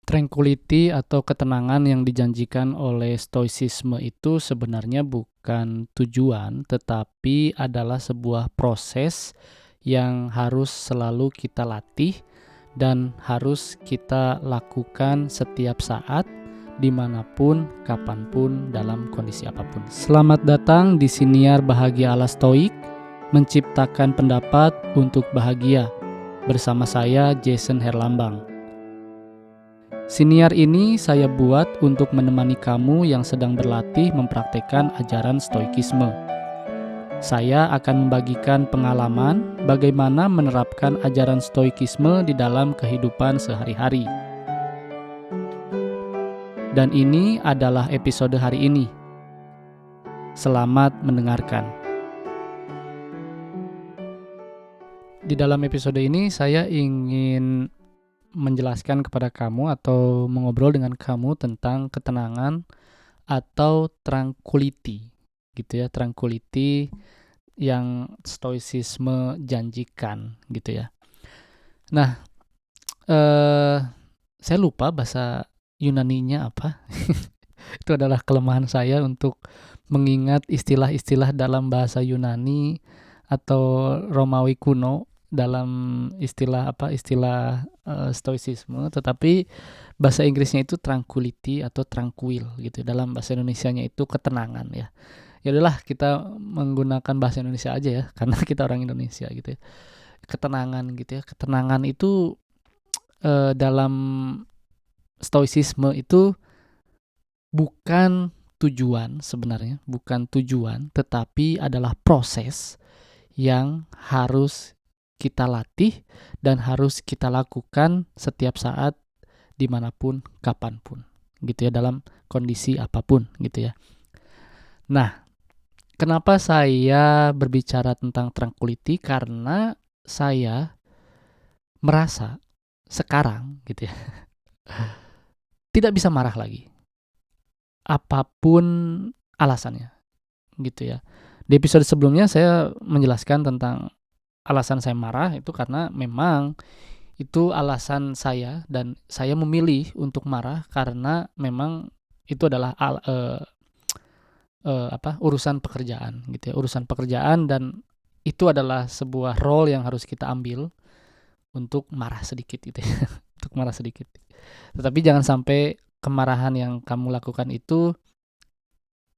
Tranquility atau ketenangan yang dijanjikan oleh stoicisme itu sebenarnya bukan tujuan, tetapi adalah sebuah proses yang harus selalu kita latih dan harus kita lakukan setiap saat, dimanapun, kapanpun, dalam kondisi apapun. Selamat datang di Siniar Bahagia ala Stoik, menciptakan pendapat untuk bahagia. Bersama saya, Jason Herlambang. Siniar ini saya buat untuk menemani kamu yang sedang berlatih mempraktekkan ajaran stoikisme. Saya akan membagikan pengalaman bagaimana menerapkan ajaran stoikisme di dalam kehidupan sehari-hari. Dan ini adalah episode hari ini. Selamat mendengarkan. Di dalam episode ini saya ingin menjelaskan kepada kamu atau mengobrol dengan kamu tentang ketenangan atau tranquility gitu ya, tranquility yang stoicisme janjikan gitu ya. Nah, saya lupa bahasa Yunaninya apa. Itu adalah kelemahan saya untuk mengingat istilah-istilah dalam bahasa Yunani atau Romawi kuno dalam istilah stoicisme, tetapi bahasa Inggrisnya itu tranquility atau tranquil gitu. Dalam bahasa Indonesianya itu ketenangan ya. Ya udahlah, kita menggunakan bahasa Indonesia aja ya, karena kita orang Indonesia gitu ya. Ketenangan gitu ya. Ketenangan itu dalam stoicisme itu bukan tujuan sebenarnya, bukan tujuan, tetapi adalah proses yang harus kita latih dan harus kita lakukan setiap saat, dimanapun, kapanpun gitu ya, dalam kondisi apapun gitu ya. Nah, kenapa saya berbicara tentang tranquility? Karena saya merasa sekarang gitu ya tidak bisa marah lagi, apapun alasannya gitu ya. Di episode sebelumnya saya menjelaskan tentang alasan saya marah itu karena memang itu alasan saya, dan saya memilih untuk marah karena memang itu adalah urusan pekerjaan gitu ya, urusan pekerjaan, dan itu adalah sebuah role yang harus kita ambil untuk marah sedikit gitu ya. Untuk marah sedikit. Tetapi jangan sampai kemarahan yang kamu lakukan itu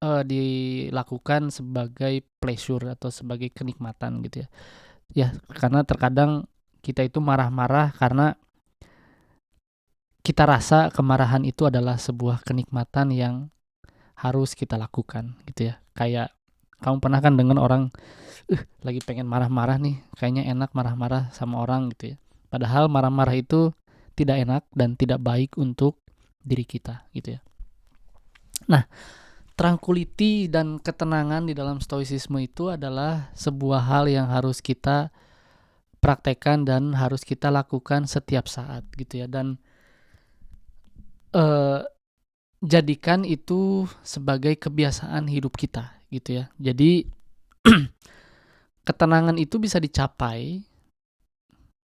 dilakukan sebagai pleasure atau sebagai kenikmatan gitu ya. Ya, karena terkadang kita itu marah-marah karena kita rasa kemarahan itu adalah sebuah kenikmatan yang harus kita lakukan gitu ya. Kayak kamu pernah kan dengar orang lagi pengen marah-marah nih, kayaknya enak marah-marah sama orang gitu ya. Padahal marah-marah itu tidak enak dan tidak baik untuk diri kita gitu ya. Nah, tranquility dan ketenangan di dalam stoicisme itu adalah sebuah hal yang harus kita praktekkan dan harus kita lakukan setiap saat gitu ya. Dan jadikan itu sebagai kebiasaan hidup kita gitu ya. Jadi ketenangan itu bisa dicapai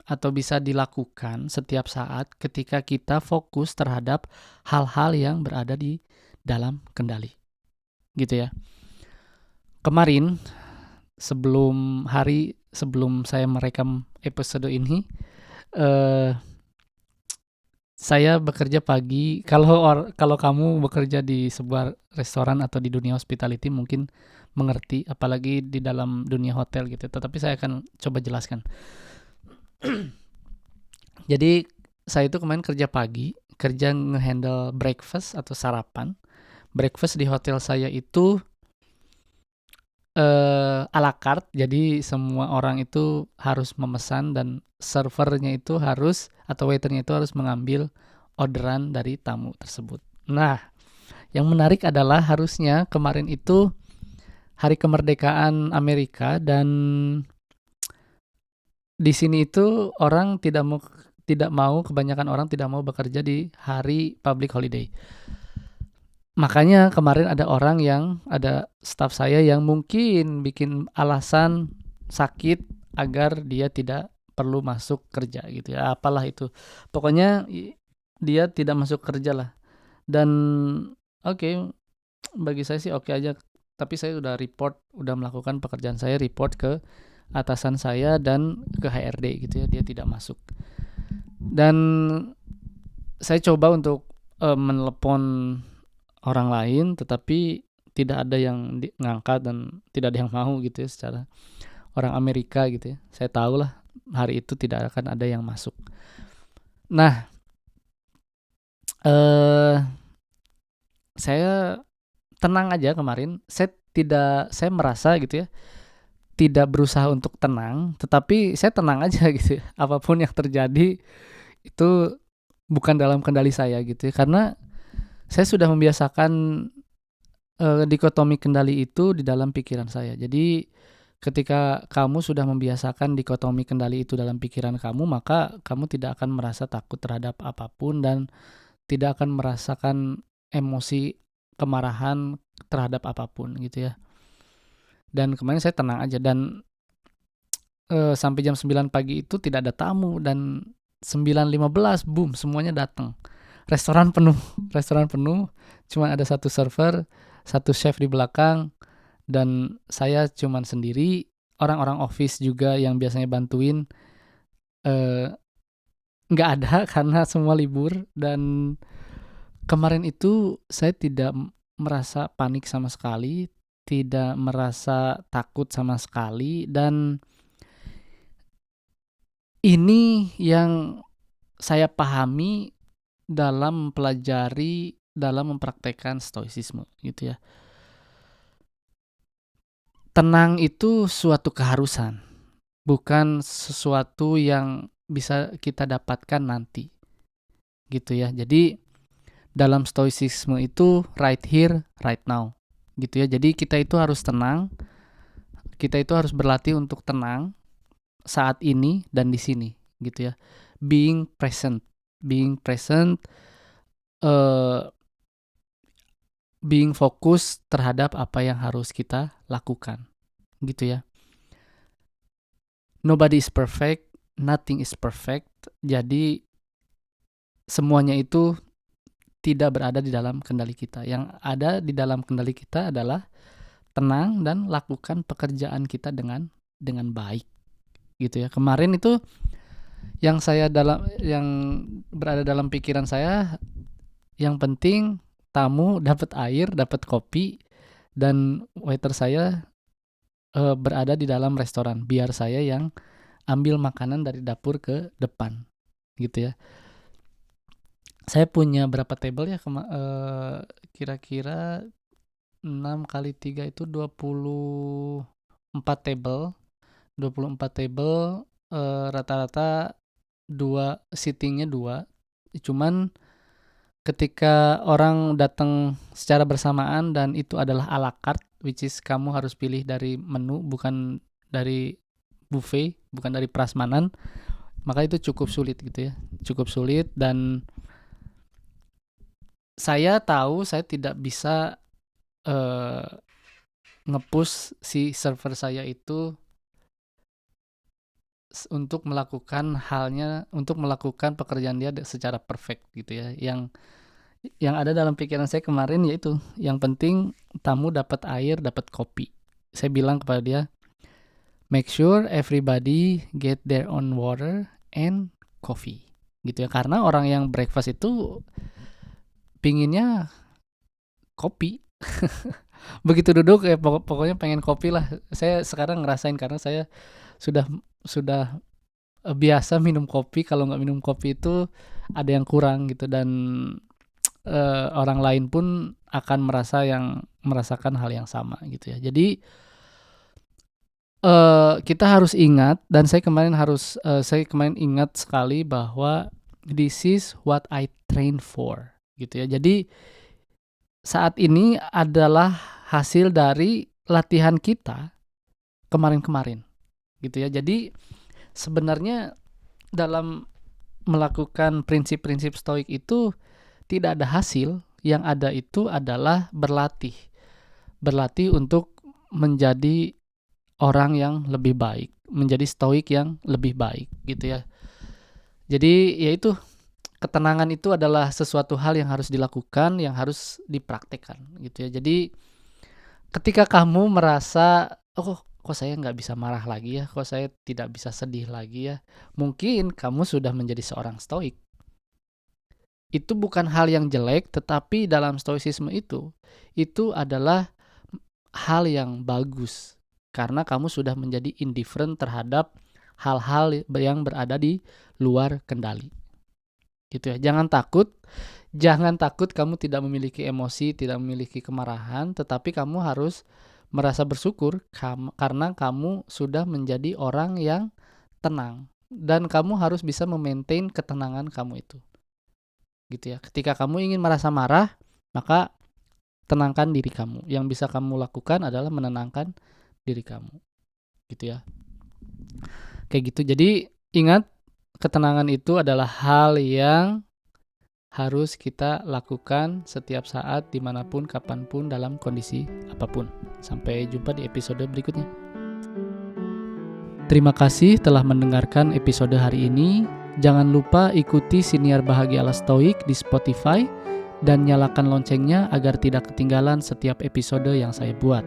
atau bisa dilakukan setiap saat ketika kita fokus terhadap hal-hal yang berada di dalam kendali gitu ya. Kemarin sebelum saya merekam episode ini, saya bekerja pagi. Kalau kamu bekerja di sebuah restoran atau di dunia hospitality mungkin mengerti, apalagi di dalam dunia hotel gitu. Tetapi saya akan coba jelaskan. Jadi saya itu kemarin kerja pagi, kerja ngehandle breakfast atau sarapan. Breakfast di hotel saya itu a la carte, jadi semua orang itu harus memesan dan servernya itu harus, atau waiternya itu harus mengambil orderan dari tamu tersebut. Nah, yang menarik adalah harusnya kemarin itu hari kemerdekaan Amerika, dan di sini itu orang kebanyakan orang tidak mau bekerja di hari public holiday. Makanya kemarin ada staff saya yang mungkin bikin alasan sakit agar dia tidak perlu masuk kerja gitu ya, apalah itu. Pokoknya dia tidak masuk kerja lah. Dan oke, bagi saya sih oke aja. Tapi saya udah melakukan pekerjaan saya, report ke atasan saya dan ke HRD gitu ya, dia tidak masuk. Dan saya coba untuk menelepon orang lain, tetapi tidak ada yang ngangkat dan tidak ada yang mau gitu ya, secara orang Amerika gitu ya. Saya tahu lah hari itu tidak akan ada yang masuk. Nah, saya tenang aja kemarin. Saya merasa gitu ya, tidak berusaha untuk tenang, tetapi saya tenang aja gitu ya. Apapun yang terjadi itu bukan dalam kendali saya gitu ya. Karena saya sudah membiasakan dikotomi kendali itu di dalam pikiran saya. Jadi ketika kamu sudah membiasakan dikotomi kendali itu dalam pikiran kamu, maka kamu tidak akan merasa takut terhadap apapun dan tidak akan merasakan emosi kemarahan terhadap apapun gitu ya. Dan kemarin saya tenang aja, dan sampai jam 9 pagi itu tidak ada tamu, dan 9.15 boom semuanya datang. Restoran penuh, cuma ada satu server, satu chef di belakang, dan saya cuman sendiri. Orang-orang office juga yang biasanya bantuin nggak ada karena semua libur. Dan kemarin itu saya tidak merasa panik sama sekali, tidak merasa takut sama sekali, dan ini yang saya pahami dalam mempelajari, dalam mempraktekkan stoicisme gitu ya. Tenang itu suatu keharusan, bukan sesuatu yang bisa kita dapatkan nanti gitu ya. Jadi dalam stoicisme itu right here, right now gitu ya. Jadi kita itu harus tenang, kita itu harus berlatih untuk tenang saat ini dan di sini gitu ya. Being present, being fokus terhadap apa yang harus kita lakukan gitu ya. Nobody is perfect, nothing is perfect. Jadi semuanya itu tidak berada di dalam kendali kita. Yang ada di dalam kendali kita adalah tenang dan lakukan pekerjaan kita dengan baik gitu ya. Kemarin itu yang berada dalam pikiran saya, yang penting tamu dapat air, dapat kopi, dan waiter saya berada di dalam restoran, biar saya yang ambil makanan dari dapur ke depan gitu ya. Saya punya berapa table ya, kira-kira 6 kali 3 itu 24 table. 24 table, rata-rata seatingnya 2. Cuman ketika orang datang secara bersamaan dan itu adalah a la carte, which is kamu harus pilih dari menu, bukan dari buffet, bukan dari prasmanan, maka itu cukup sulit gitu ya. Cukup sulit, dan saya tahu saya tidak bisa nge-push si server saya itu untuk melakukan pekerjaan dia secara perfect gitu ya. Yang ada dalam pikiran saya kemarin yaitu, yang penting tamu dapat air, dapat kopi. Saya bilang kepada dia, make sure everybody get their own water and coffee gitu ya. Karena orang yang breakfast itu pinginnya kopi. Begitu duduk ya pokoknya pengen kopi lah. Saya sekarang ngerasain karena saya sudah biasa minum kopi. Kalau nggak minum kopi itu ada yang kurang gitu, dan orang lain pun akan merasakan hal yang sama gitu ya. Jadi kita harus ingat, dan saya kemarin ingat sekali bahwa this is what I train for gitu ya. Jadi saat ini adalah hasil dari latihan kita kemarin-kemarin gitu ya. Jadi sebenarnya dalam melakukan prinsip-prinsip stoik itu tidak ada hasil, yang ada itu adalah berlatih untuk menjadi orang yang lebih baik, menjadi stoik yang lebih baik gitu ya. Jadi yaitu ketenangan itu adalah sesuatu hal yang harus dilakukan, yang harus dipraktekkan gitu ya. Jadi ketika kamu merasa, oh kok saya nggak bisa marah lagi ya, kok saya tidak bisa sedih lagi ya, mungkin kamu sudah menjadi seorang stoik. Itu bukan hal yang jelek, tetapi dalam stoicisme itu adalah hal yang bagus. Karena kamu sudah menjadi indifferent terhadap hal-hal yang berada di luar kendali. Gitu ya. Jangan takut kamu tidak memiliki emosi, tidak memiliki kemarahan, tetapi kamu harus merasa bersyukur karena kamu sudah menjadi orang yang tenang dan kamu harus bisa memaintain ketenangan kamu itu. Gitu ya. Ketika kamu ingin merasa marah, maka tenangkan diri kamu. Yang bisa kamu lakukan adalah menenangkan diri kamu. Gitu ya. Kayak gitu. Jadi ingat, ketenangan itu adalah hal yang harus kita lakukan setiap saat, dimanapun, kapanpun, dalam kondisi apapun. Sampai jumpa di episode berikutnya. Terima kasih telah mendengarkan episode hari ini. Jangan lupa ikuti Siniar Bahagia ala Stoik di Spotify dan nyalakan loncengnya agar tidak ketinggalan setiap episode yang saya buat.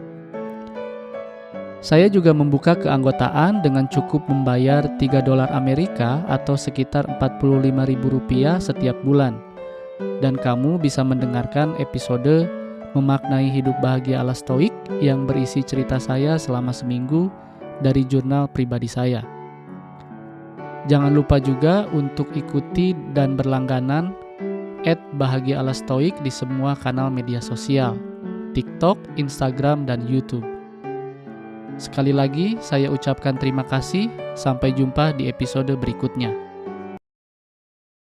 Saya juga membuka keanggotaan dengan cukup membayar $3 Amerika atau sekitar Rp45.000 setiap bulan. Dan kamu bisa mendengarkan episode Memaknai Hidup Bahagia ala Stoik yang berisi cerita saya selama seminggu dari jurnal pribadi saya. Jangan lupa juga untuk ikuti dan berlangganan @Bahagia ala Stoik di semua kanal media sosial, TikTok, Instagram, dan YouTube. Sekali lagi, saya ucapkan terima kasih. Sampai jumpa di episode berikutnya.